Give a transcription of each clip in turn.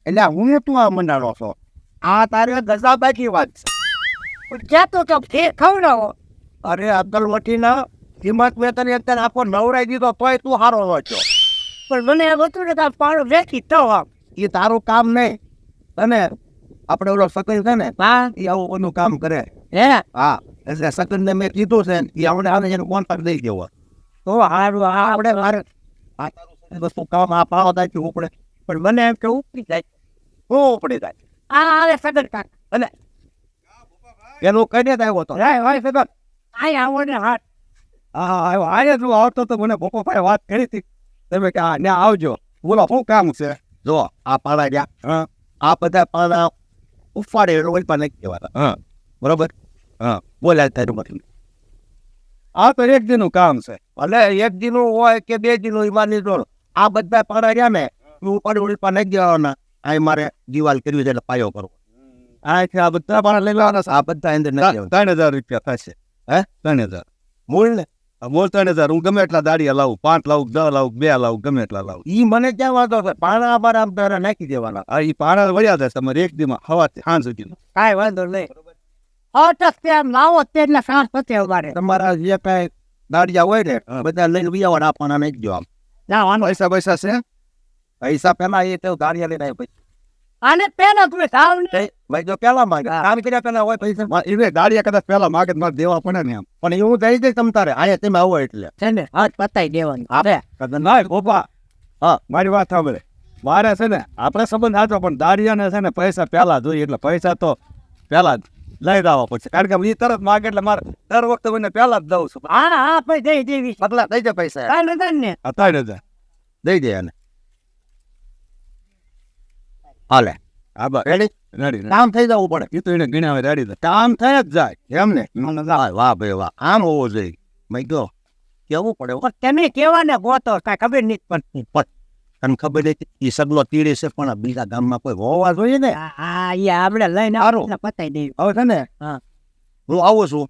એટલે હું તું આ મંડાણો છો આ તારે ગજાબાજી વાત છે જ્યાં તો ફેર ખવડાવો. અરે અબ્દુલ મટીના હિંમત મેં તને અત્યારે આખો નવરાઈ દીધો તોય તું હારો ન છો પણ મને એમ હતું ને તાર પાણું વેચી તો આમ. એ તારું કામ નહીં અને આપણે ઓલો સકન છે ને હા એ આવું બધું કામ કરે હે હા એટલે સકનને મેં કીધું છે એ આપણે આને જેને કોન્ટ્રાક્ટ દઈ દેવો તો હારું આપણે મારે આ તારું વસ્તુ કામ આ પાવ થાય ઉપડે પણ મને એમ કે ઉપડી જાય. હું ઉપડી જાય આ આવે સગન કાક અને એનું કઈ દેતા આવ્યો હતો હોય સગન આય આવો ને હાથ. હા આવ્યો આજે તું આવતો તો મને પપ્પા ભાઈ વાત કરી હતી તમે કે હા ત્યાં આવજો બોલો શું કામ છે જો આ પાડા રહ્યા હા આ બધા પાડા ઉફાડે રોલપા નાખી દેવાના હા બરોબર હા બોલ્યા તારું મતલબ આ તો એક દિનનું કામ છે ભલે એક દિનનું હોય કે બે દિનનું એમાં નહીં જોડો આ બધા પાડા રહ્યા ને ઉપાડે રોલપા નાખી દેવાના આ મારે દિવાલ કરવી છે એટલે પાયો કરવો આ બધા પાડા લઈ લેવાના છે આ બધા અંદર નાખી દેવાના 3000 રૂપિયા થશે હે 3000 મૂળ ને બોલ 3000 હું ગમે એટલા દાડિયા લાવું 5 લાવું 10 લાવું 2 લાવું ગમે એટલા લાવું ઈ મને ક્યાં વાંધો છે પાણા અમારા આમ તારા નાખી દેવાના હા ઈ પાણા વળ્યા થાય તમારે એક દીમાં હવાથી સાંજ સુધી કાંઈ વાંધો નહીં. અટક તેમ લાવો તેના સાંજ પતે મારે. તમારા જે કાંઈ દાડિયા હોય ને બધા લઈને વિયાવાના આપવાના નાખી દો આમ લાવવાનો પૈસા પૈસા છે પૈસા પેલા એ તો દાડિયા લઈને આવી પછી આને પેલા તું સાવ ને ભાઈ જો પેલા માંગે કામ કર્યા પેલા હોય પૈસા એ દાડિયા કદાચ પેલા માંગે તો મારે દેવા પડે ને એમ પણ એવું થઈ જાય તમ તારે અહીંયા તમે આવો એટલે છે ને હાથ પતાઈ દેવાનું. આપણે કદાચ ના પપ્પા હા મારી વાત સાંભળે મારે છે ને આપણે સંબંધ સાચો પણ દાડિયાને છે ને પૈસા પહેલા જોઈએ એટલે પૈસા તો પહેલા લઈ દેવા પડશે કારણ કે એ તરત માગે એટલે મારે દર વખતે મને પહેલા જ દઉં છું હા હા પછી દઈ દેવી બદલા દઈ દે પૈસા કાંઈ નથી ને. 3000 દઈ દે એને હાલે હા બસ રેડી રેડી કામ થઈ જવું પડે એ તો એને ગણ્યા હોય રેડી કામ થઈ જ જાય એમ ને વાહ ભાઈ વાહ આમ હોવો જોઈએ ભાઈ ગયો કેવું પડે પણ તમે કેવાને ગોતો કાંઈ ખબર નહીં પડતી. તને ખબર નથી એ સગલો તીડે છે પણ બીજા ગામમાં કોઈ હોવા જોઈએ ને હા એ આપણે લઈને સારું. આવો પતાઈ દેવી. હવે છે ને હા હું આવું છું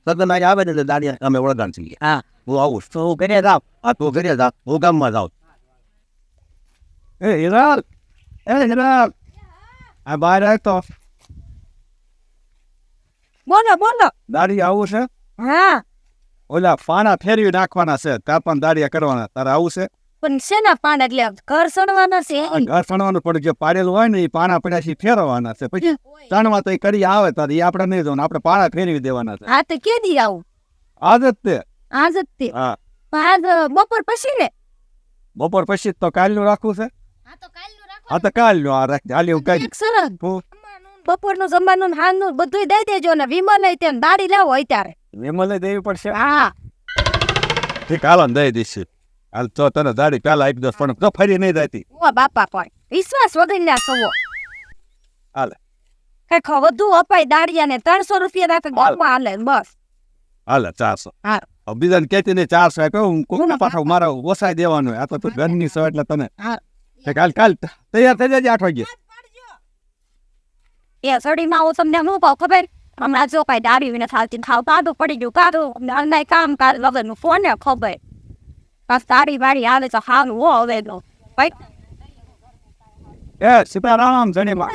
સગન આજે આવે ને એટલે દાડિયા અમે વળગાણ છીએ હા હું આવું છું તો હું ઘરે જાઉં. હા તું ઘરે જા હું ગામમાં જાઉં એ હિરાલ હિરાલ આ બહાર આવતો બોલો બોલો. દાડી આવું છે હા ઓલા પાના ફેરવી નાખવાના છે તાપણ દાડિયા કરવાના તારે આવું છે પણ શેના પાન એટલે ઘર સણવાના છે આ ઘર સણવાનું પણ જે પાડેલું હોય ને એ પાના પડ્યા છે ફેરવવાના છે પછી તણવા તો એ કરી આવે તારે એ આપણે નહીં જોવાનું આપણે પાના ફેરવી દેવાના છે હા તો કે દી આવું આજ જ તે આજ જ તે હા આજ બપોર પછી ને. બપોર પછી તો કાલનું રાખવું છે હા તો કાલનું રાખો. હા તો કાલનું આ રાખ હાલી હું કઈ એક સરસ બપોરનું જમવાનું હાલનું બધું દઈ દેજો ને વિમલ તેમ દાડી લાવો અત્યારે. વિમલે દેવી પડશે હા ઠીક હાલો ને દઈ દઈશું હાલ તો તને દાડી પેલા આપી દો પણ તો ફરી નહીં જતી ઓ બાપા પણ વિશ્વાસ વગરના સવો હાલે કઈક વધુ અપાય દાડિયાને 300 રૂપિયા રાખે ગામમાં હાલે બસ. હાલે 400 હા હવે બીજાને કહેતી નહીં 400 આપ્યો હું કોને પાછો મારા ઓસાઈ દેવાનું આ તો તું ઘરની છો એટલે તને હા કાલ કાલ તૈયાર થઈ જજે 8 વાગે એ સડીમાં હું તમને શું કહું ખબર હમણાં જો કઈ દાડી વિને થાલતી ખાવ કાઢું પડી ગયું કાઢું અમને કામ કાઢ વગરનું ફોને ખબર પાછ તારી વાળી આવે તો હારું હો હવે તો ભાઈ એ સીતારામ જણીમાં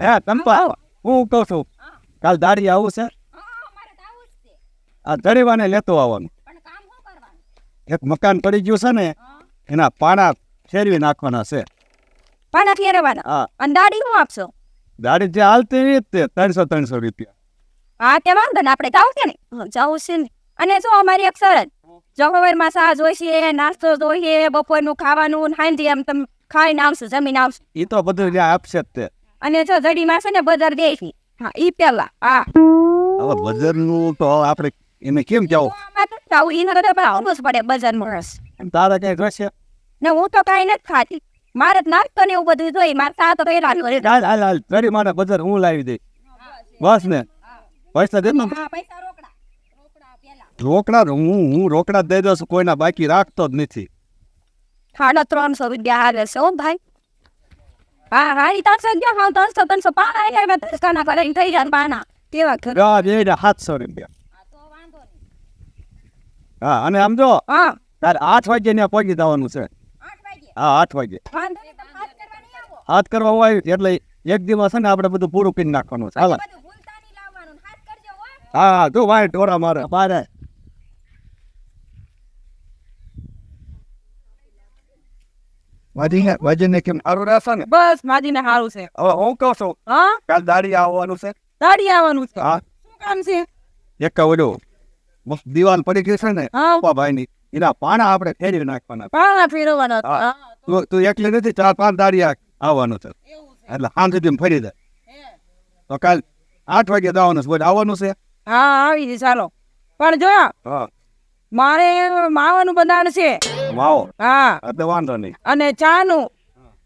એ તંપા હું કહું છું કાલ દાડી આવું છે આ જડીવાને લેતો આવવાનું એક મકાન પડી ગયું છે ને એના પાણા ફેરવી નાખવાના છે પાણા ફેરવાના હા અને દાડી હું આપશો દાડી જે હાલતી એવી જ તે 300 રૂપિયા હા તે વાંધો ને આપણે જાવ છે ને જાવું છે ને અને જો અમારી એક શરત જો સવારમાં ચા જોઈશે નાસ્તો જોઈએ બપોરનું ખાવાનું સાંજે એમ તમે ખાઈને આવશો જમીન આવશો એ તો બધું ત્યાં આપશે જ તે અને જો જડીમાં છે ને બજાર દેશી હા ઈ પેલા હા હવે બજારનું તો આપણે એને કેમ કેવું પડે બજારમાં રસ તારે કઈ જોશે ને હું તો કઈ નથી ખાતી મારે નાસ્તો ને એવું બધું જોઈ મારે સા તો કઈ હાલ હાલ હાલ તારી મારે બજાર હું લાવી દઈ બસ ને પૈસા દે ને રોકડા હું રોકડા દઈ દઉં છું કોઈના બાકી રાખતો જ નથી 350 રૂપિયા હાલે છે હો ભાઈ હા હા ઈ 300 પાના કરે થઈ જાય પાના કેવા ઘર ગા બે 700 રૂપિયા હા અને આમ જો તારે 8 વાગે ત્યાં પહોંચી જવાનું છે 8 વાગે હા 8 વાગે હાથ કરવા હોય એટલે એક દિવસ છે ને આપણે બધું પૂરું કરી નાખવાનું છે હાલ બધું ભૂલતા નહીં લાવવાનું હાથ કરજો હો હા તું ભાઈ ટોરા મારે મારે વજન કેમ સારું રહેશે ને બસ માજીને સારું છે હવે હું કહું છું હા કાલ દાડી આવવાનું છે દાડી આવવાનું છે હા શું કામ છે એક ઓલો દિવાલ પડી ગઈ છે ને હા ભાઈ ની એના પાણા આપણે ફેરવી નાખવાના પાણા ફેરવવાના હા. હા. તું એકલી નથી 4-5 દાડી આવવાનું છે એવું છે એટલે સાંજ સુધી ફરી દે હે. તો કાલ 8 વાગે જવાનું છે બોલ આવવાનું છે હા આવી જઈ ચાલો પણ જો હા મારે માવાનું બંધાણ છે વાવો હા એટલે વાંધો નહીં અને ચા નું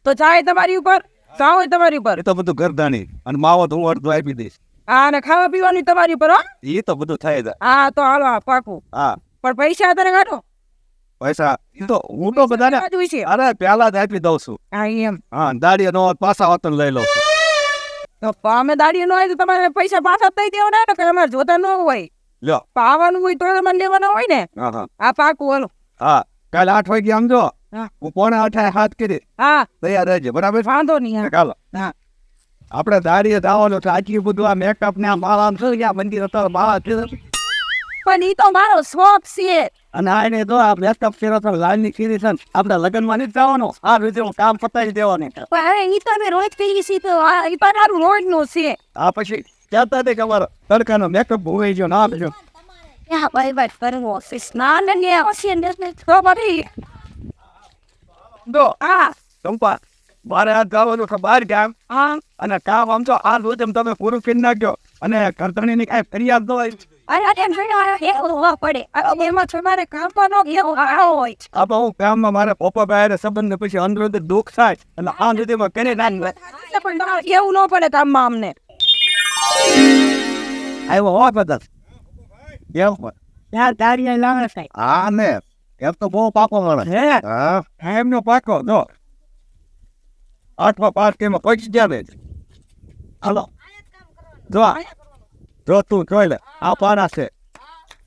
તો ચા એ તમારી ઉપર ચા હોય તમારી ઉપર એ તો બધું ગરદાની અને માવો તો હું અડધો આપી દઈશ હા અને ખાવા પીવાનું તમારી ઉપર હો એ તો બધું થાય જાય હા તો હાલો આ પાકું હા પણ પૈસા તને કાઢો પૈસા એ તો હું તો બધાને બાજુ છે અરે પહેલા જ આપી દઉં છું હા એમ હા દાડી નો પાછા વતન લઈ લઉં છું તો અમે દાડી નો હોય તો તમારે પૈસા પાછા થઈ દેવાના ને કે અમારે જોતા ન હોય લ્યો પાવાનું હોય તો તમારે લેવાના હોય ને હા હા આ પાકું હાલો હા કાલે 8 વાગે આમ જો હા. હું 7:45 હાથ કરી હા તૈયાર રહેજે બરાબર વાંધો નહીં હા. ચાલો હા આપણે દાડીએ જવાનું છે આટલી બધું આ મેકઅપ ને આ માળા છે આ મંદિર અત્યારે માળા છે પણ ઈ તો મારો શોખ છે અને આ એને તો આ મેકઅપ ફેરો તો લાલની ખીરી છે ને આપણે લગ્નમાં નથી જવાનું આ રીતે હું કામ પતાવી દેવાનું પણ હવે ઈ તો અમે રોજ કરીએ છીએ તો આ ઈ પણ મારું રોજ નું છે આ પછી કહેતા હતા કે અમારો તડકાનો મેકઅપ ભોગાઈ ગયો ના આપજો Yeah, but office ના ને ઓછી ને તો પછી તો હા ચંપા મારે આ જવાનું છે બહાર ગામ હા અને કામ આમ તો આ રોજ તમે પૂરું કરી નાખ્યો અને કરતણીની કાંઈ ફરિયાદ ન હોય અરે એવું હોવા પડે એમાં તમારે કાપવાનો કેવો આવો હોય આ તો હું કામમાં મારા પપ્પા ભાઈ સંબંધ ને પછી અંદર અંદર દુઃખ થાય એટલે આ સુધીમાં કરી નાખ પણ તમારે કેવું ન પડે કામમાં અમને આવ્યો હોય બધા એમ ત્યાં દાડિયા લાવે સાહેબ હા ને એમ તો બહુ પાકો મળે હે હા એમનો પાકો જો 8:05 કેમાં પહોંચી ગયા ને હાલો જો તું જોઈ લે આ પાના છે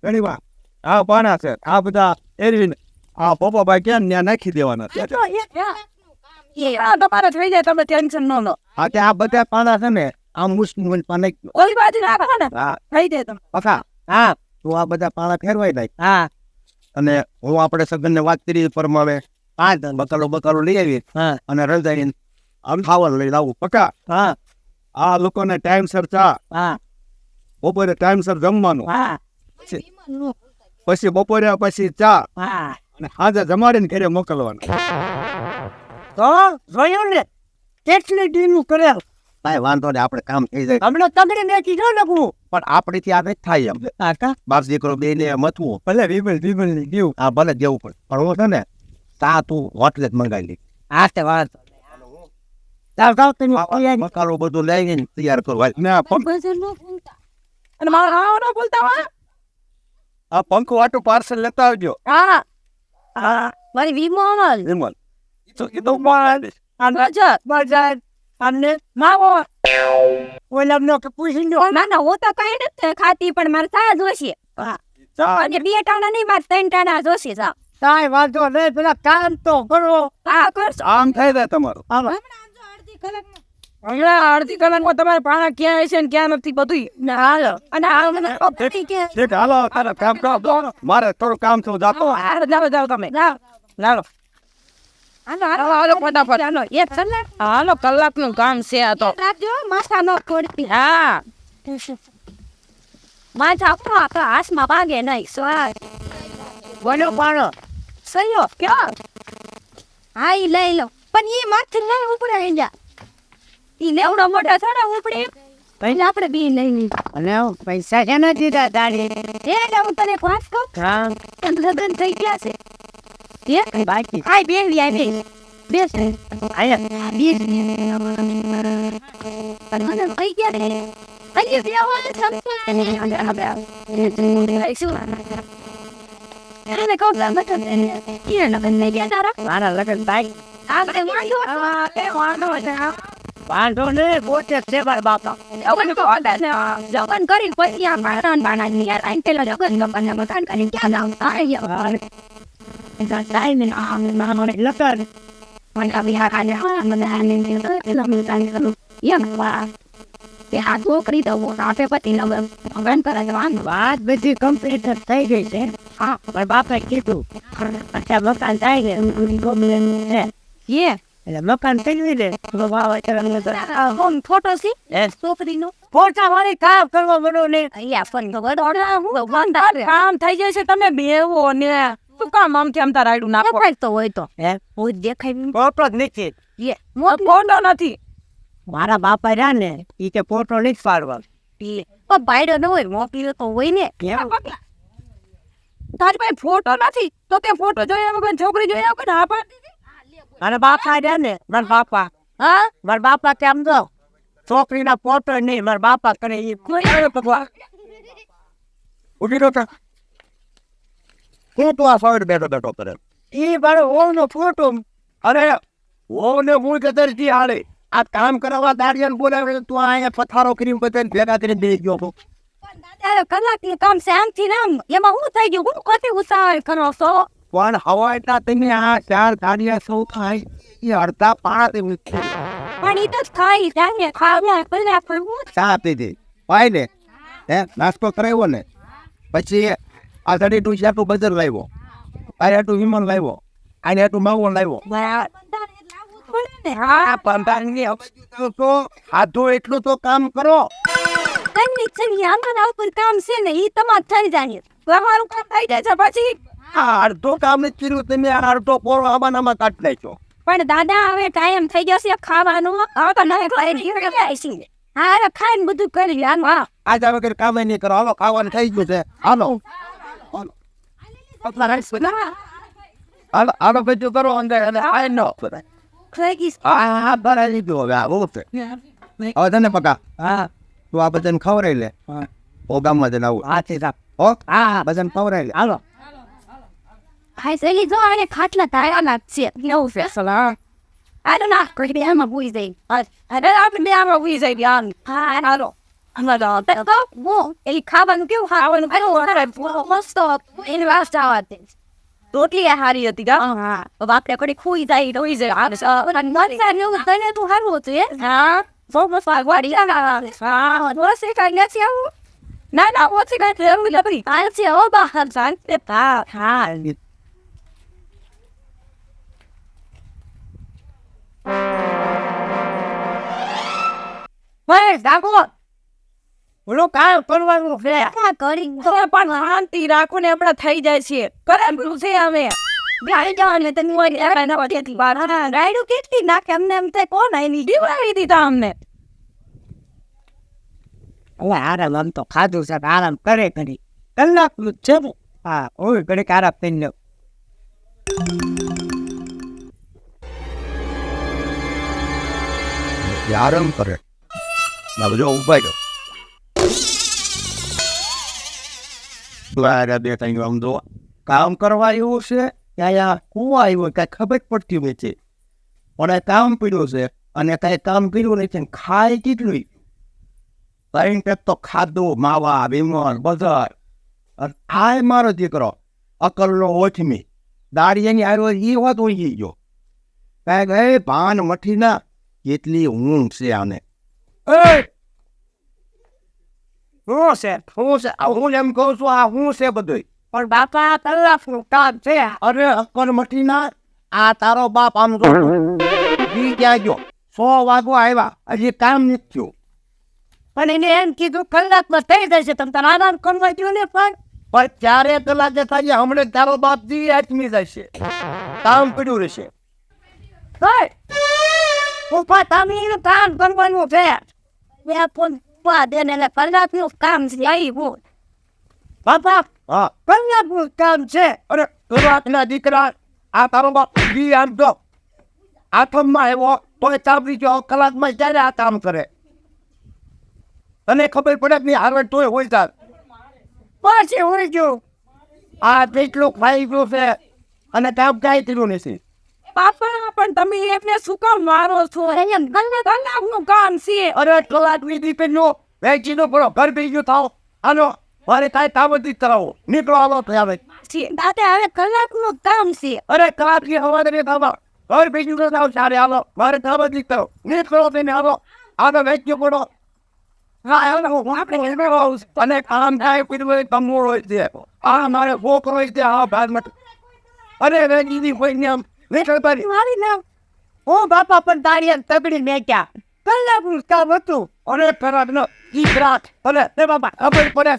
ઘણી વાર આ પાના છે આ બધા એરવીને આ પપ્પાભાઈ ક્યાં ત્યાં નાખી દેવાના છે હા તમારે થઈ જાય તમે ટેન્શન ન લો હા તે આ બધા પાના છે ને આ મુસ્લિમ પાને ઓલી બાજુ રાખો ને હા થઈ જાય તમે પકા હા તું આ બધા પાના ફેરવાઈ નાખ હા અને હું આપણે સગનને વાત કરી પ્રમાણે બકાલો લઈ આવી હા અને રજાઈને આમ ખાવાનું લઈને આવું પકા હા આ લોકોને ટાઈમસર ચા હા બપોરે ટાઈમસર જમવાનું હા પછી બપોરે પછી ચા હા અને સાંજે જમાડીને ઘરે મોકલવાનું તો જોયું ને કેટલી ડીનું કરેલ ભાઈ વાંધો ને આપણે કામ થઈ જાય હમણાં તગડી ને કીધો ને હું પણ આપણેથી આ નથી થાય એમ કાકા બાપ દીકરો બે ને મથવું ભલે વિમલ ને દેવું આ ભલે દેવું પડે પણ હું છે ને ચા તું હોટલે જ મંગાવી લી હા તે વાત અને મકાલો બધું લઈને તૈયાર કરવા ને મારા આવો ન બોલતા હોય આ પંખો આટું પાર્સલ લેતા આવજો હા હા મારી વિમલ વિમલ તો કીધું પણ મજા અને માવો ઓલા નો કે પૂછી લો ના ના હું તો કઈ નથી ખાતી પણ મારે ચા જોશે અને 2 ટાણા નહીં મારે 3 ટાણા જોશે ચા કાંઈ વાંધો નહીં પેલા કામ તો કરો હા કરશો આમ થઈ જાય તમારું હમણાં અડધી કલાકમાં તમારે પાણા ક્યાં હશે ને ક્યાં નથી બધું હાલો અને આ મને પકડી કે ઠીક હાલો તારે કામ કરો મારે થોડું કામ થયું જાતો જાઓ તમે જાઓ લાલો હાલો હાલો હાલો ફટાફટ ચાલો એક કલાક હાલો કલાકનું કામ છે આ તો રાખજો માથા ન પડતી હા માથા આપણો આપણા હાથમાં વાગે નહીં સ્વાદ બોલો પાણો સયો ક્યાં હા ઈ લઈ લો પણ ઈ માથે નહીં ઉપડે જા ઈ લેવડો મોટો થોડો ઉપડે પહેલા આપણે બી લઈ લીધા અને પૈસા છે ને દીધા તારી એ હું તને વાત કહું હા લગ્ન થઈ ગયા છે એ બાકી આય બેવી આય બે બેસ આયા બેસ અને થઈ ગયા ને અહીં બેવા સમજાને અને આપણે શું એને કહું મત એને ઈ લગ્ન નહીં ગયા તારા મારા લગન બાકી આગળ વાંધો વાંધો ને પોતે છે મારા બાપા જગન કરી પછી આ મારા બાણાની યાર આઈ પેલા જગન ગમન મકાન કરી ક્યાં જાવ આય યાર ટાઈમ ને આ મારા લગન When I had a hand in the hand in the young lad. They had to agree the water, but in a went to the વાત બધી કમ્પ્લીટ થઈ ગઈ છે હા મારા બાપાએ કીધું અત્યારે મકાન થાય છે Yeah. એટલે મકાન થઈ ગયું ને Home photo see? Yes. So for the no. પોતા વાળી કામ કરવા મળો ને Yeah, fun. The word order. One that. કામ થઈ જાય છે તમે બેવો ને શું કામ આમથી આમ તાર રાયડું નાખો Right the way to. હે Oh, they came. ફોટો જ નથી Yeah. What? ફોટો નથી મારા બાપા રહ્યા ને ઈ કે ફોટો નથી પાડવા But by the way, more people win it. તારી પાસે ફોટો નથી તો તે ફોટો જોયા વગર છોકરી જોયા વગર હા પાડી મારા બાપા રહ્યા ને મારા બાપા Huh? મારા બાપા કેમ દો છોકરીના ફોટો નહીં મારા બાપા કરે ઈ ભગવાન ઉભી રહો તા. હું તો આ સાઈડ બેઠો કરે. ઈ મારો ઓનો ફોટો અરે ઓને હું કદરથી હાલે આ કામ કરવા દાડિયાને બોલાવે તું અહીંયા પથારો કરીને બધાને ભેગા કરીને દઈ ગયો છો. કલાકની કામ શાંતિ નામ એમાં હું થઈ ગયું હું કથી ઉતાવળ કરો છો પણ હવાઈના તમે આ 4 દાડિયા સૌ ખાય એ અડધા પાણા પણ ઈ તો ખાઈ જાય ખાવા પેલા પડવું ચા પીધી ભાઈ ને હે નાસ્તો કરાવ્યો ને પછી આ 32 શાકનું બજાર લાવ્યો આ આટલું વિમાન લાવ્યો આને આટલું માવો લાવ્યો આ પંદાની તો આધો એટલું તો કામ કરો. કઈ છે આમાં ઉપર કામ છે ને ઈ તમાર થઈ જાય તમારું કામ થઈ જાય છે પછી આ અડધો કામ ને ચીરું તમે આ અડધો પોરો આમાં કાઢી નાખ્યો. પણ દાદા હવે ટાઈમ થઈ જશે ખાવાનું હવે તો નહીં ખાઈ છે હા ખાઈને બધું કરી લેવાનું હા આજ હવે કઈ કામ નહીં કરો હાલો ખાવાનું થઈ ગયું છે હાલો હાલો બધું કરો અંદર અને આ નો હા ભરાઈ લીધું હવે આ બહુ છે હવે તને પકા હા તું આ બધાને ખવડાવી લે ઓ ગામમાં જઈને આવું હાથી રાખ હો હા બધાને ખવડાવી લે હાલો Hij zei niet zo aan je gaat naar daar aan het zit. Heel vessel hoor. I don't know. Ik ben helemaal boeien zijn. I don't have to be helemaal boeien zijn, Jan. I don't know. I'm not all that. Wow. Ik ga van veel houden. I don't want to. Must stop. In de rest of it. Totally a hari હતી ગા બાપ ને કોઈ ખોઈ જાય તો ઈ જાય આ નોટ સાનો તને તું હારું હતું હા ફોકસ વાડી આ વોસ એક નથી આવું ના ના વોસ એક નથી લબરી આ છે ઓ બહાર જાન તે હા ભાઈ ડાકો ઓલો કામ કરવાનું છે આ કરી તો પણ શાંતિ રાખો ને હમણાં થઈ જાય છે કરેલું છે અમે ગાડી જવાને તને મોઈ એના વચ્ચેથી બહાર રાઈડું કેટલી નાખે અમને એમ થાય કોણ આની દીવાળી દીધા અમને હવે આરામ આમ તો ખાધું છે આરામ કરે ઘડી કલાકનું જ છે ને હા ઓય ઘડીક આરામ થઈ લો આરામ કરે ના બધો ઉભા ગયો દ્વારા બે ત્રણ આમ જો કામ કરવા એવું છે ત્યાં કુવા આવ્યો કાંઈ ખબર પડતી નથી પણ કામ પીડ્યું છે અને કાંઈ કામ કર્યું નથી ખાય કેટલું ત્રણ પેક તો ખાધું માવા વિમલ બજાર આ મારો દીકરો અકલનો ઓછમી દાડિયાની આરો એ વાત ઓછી ગયો કાંઈક એ ભાન મઠી ના કેટલી ઊંઘ છે આને શું છે હું એમ કહું છું આ શું છે બધું પણ બાપા કલાકનું કામ છે અરે અક્કર મઠી ના આ તારો બાપ આમ જો ઈ ક્યાં ગયો 100 વાગવા આવ્યા હજી કામ નથી થયું પણ એને એમ કીધું કલાકમાં થઈ જશે તમે તારે આરામ કરવા ગયો ને પણ 4 કલાકે થાય હમણાં તારો બાપ જી આચમી જશે કામ પડ્યું રહેશે પપ્પા તમે એનું કામ કરવાનું છે મેં પણ દેને કલાકનું કામ છે આવ્યું બાપા હા કલાકનું કામ છે અરે કલાકના દીકરા આ તારો બાપ જી આમ જો આઠમમાં આવ્યો તોય ચાપડી જો કલાકમાં જ્યારે આ કામ કરે તને ખબર પડે કે હારવડ તોય હોય તાર પછી હોય ગયું આ જેટલું ખાઈ ગયું છે અને કામ કાંઈ થયું નથી પાપા પણ તમે એમને શું કામ મારો છો એમ કલાકનું કામ છે અરે કલાકની દીકરીનો વેચીનો પડો ઘર ભેગું થાવ હાલો મારે કાંઈ કામ જ નહીં કરાવો નીકળો હાલો ત્યાં દાદા હવે કલાકનું કામ છે અરે કલાકની હવારે નહીં થવા ઘર ભેગું કરો આવો સારે હાલો મારે ધાબા જ કરો નીટ કરો તેને હાલો આગળ વેચ્યો પડો હા આપણે અને કામ થાય પીડવે કમોળ હોય છે આ મારે ભોક હોય છે આ ભાગમાં અરે વેચી કોઈ ને આમ નીકળ પાડી મારી નામ હું બાપા પણ તારી આમ તગડી મેક્યા કલાકનું કામ હતું અરે ખરાબ ન રાત ભલે તે બાપા ખબર પડે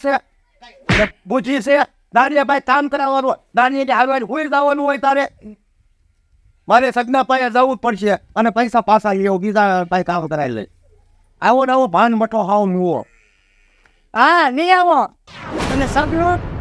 છે બુજી છે દારિયાભાઈ કામ કરાવવાનું દારિયા હાલવાની હોય જવાનું હોય તારે મારે સગના પાસે જવું જ પડશે અને પૈસા પાછા લેવો બીજા પાસે કામ કરાવી લે આવો ને આવો ભાન મઠો હાવ નુવો હા નહીં આવો અને સગડો